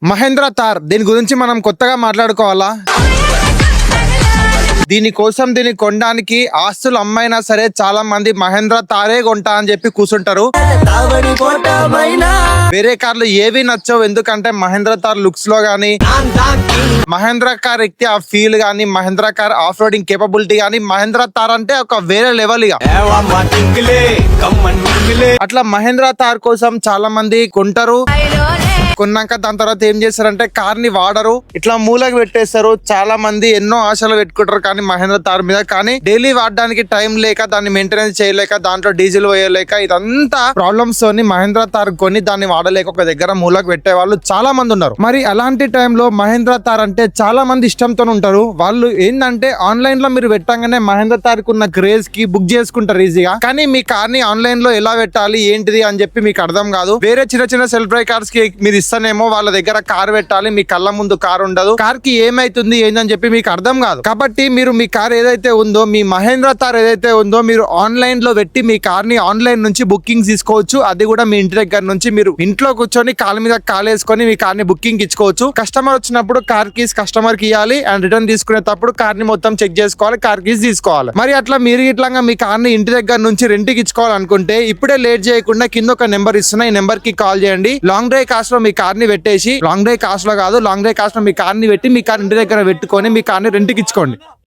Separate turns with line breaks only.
మహేంద్ర తార్ దీని గురించి మనం కొత్తగా మాట్లాడుకోవాలా? దీని కొనడానికి ఆస్తులు అమ్మైనా సరే చాలా మంది మహేంద్ర తారే కొంటా అని చెప్పి కూర్చుంటారు. వేరే కార్లు ఏవి నచ్చవు, ఎందుకంటే మహేంద్ర తార్ లుక్స్ లో గానీ, మహేంద్ర కార్ ఎక్కితే ఆ ఫీల్ గానీ, Mahindra car off roading capability గానీ, మహేంద్ర తార్ అంటే ఒక వేరే లెవెల్. ఇక అట్లా మహేంద్ర తార్ కోసం చాలా మంది కొంటారు. కొన్నాక దాని తర్వాత ఏం చేస్తారంటే కార్ ని వాడరు, ఇట్లా మూలకు పెట్టేస్తారు. చాలా మంది ఎన్నో ఆశలు పెట్టుకుంటారు కానీ మహేంద్ర తార్ మీద, కానీ డైలీ వాడడానికి టైం లేక, దాన్ని మెయింటెనెన్స్ చేయలేక, దాంట్లో డీజిల్ వేయలేక, ఇదంతా ప్రాబ్లమ్స్ తోని మహేంద్ర తార్ కొని దాన్ని వాడలేక ఒక దగ్గర మూలకు పెట్టే వాళ్ళు చాలా మంది ఉన్నారు. మరి అలాంటి టైంలో మహేంద్ర తార్ అంటే చాలా మంది ఇష్టంతో ఉంటారు. వాళ్ళు ఏంటంటే ఆన్లైన్ లో మీరు పెట్టగానే మహేంద్ర తార్ కున్న క్రేజ్ కి బుక్ చేసుకుంటారు ఈజీగా. కానీ మీ కార్ ని ఆన్లైన్ లో ఎలా పెట్టాలి ఏంటిది అని చెప్పి మీకు అర్థం కాదు. వేరే చిన్న చిన్న సెల్ఫ్ డ్రైవ్ కార్స్ కి మీరు ఇస్తానేమో వాళ్ళ దగ్గర కార్ పెట్టాలి, మీ కళ్ళ ముందు కార్ ఉండదు, కార్ కి ఏమైతుంది ఏందని చెప్పి మీకు అర్థం కాదు. కాబట్టి మీరు మీ కార్ ఏదైతే ఉందో, మీ మహేంద్ర తార్ ఏదైతే ఉందో, మీరు ఆన్లైన్ లో పెట్టి మీ కార్ ని ఆన్లైన్ నుంచి బుకింగ్ తీసుకోవచ్చు. అది కూడా మీ ఇంటి దగ్గర నుంచి మీరు ఇంట్లో కూర్చొని కాల్ మీద కాల్ వేసుకొని మీ కార్ ని బుకింగ్ ఇచ్చుకోవచ్చు. కస్టమర్ వచ్చినప్పుడు కార్ కీస్ కస్టమర్ కి ఇవ్వాలి అండ్ రిటర్న్ తీసుకునేటప్పుడు కార్ ని మొత్తం చెక్ చేసుకోవాలి, కార్ కీస్ తీసుకోవాలి. మరి అట్లా మీరు ఇట్లా మీ కార్ ని ఇంటి దగ్గర నుంచి రెంట్కి ఇచ్చుకోవాలనుకుంటే ఇప్పుడే లేట్ చేయకుండా కింద ఒక నెంబర్ ఇస్తున్నా, ఈ నెంబర్ కి కాల్ చేయండి. లాంగ్ డ్రైవ్ కాస్ట్ లో మీ కార్ ని పెట్టేసి, లాంగ్ డ్రైవ్ కాస్ట్ లో కాదు, లాంగ్ డ్రైవ్ కాస్ట్ లో మీ కార్ ని పెట్టి మీ కార్ ఇంటి దగ్గర పెట్టుకొని మీ కార్ ని రెంట్కి ఇచ్చుకోండి.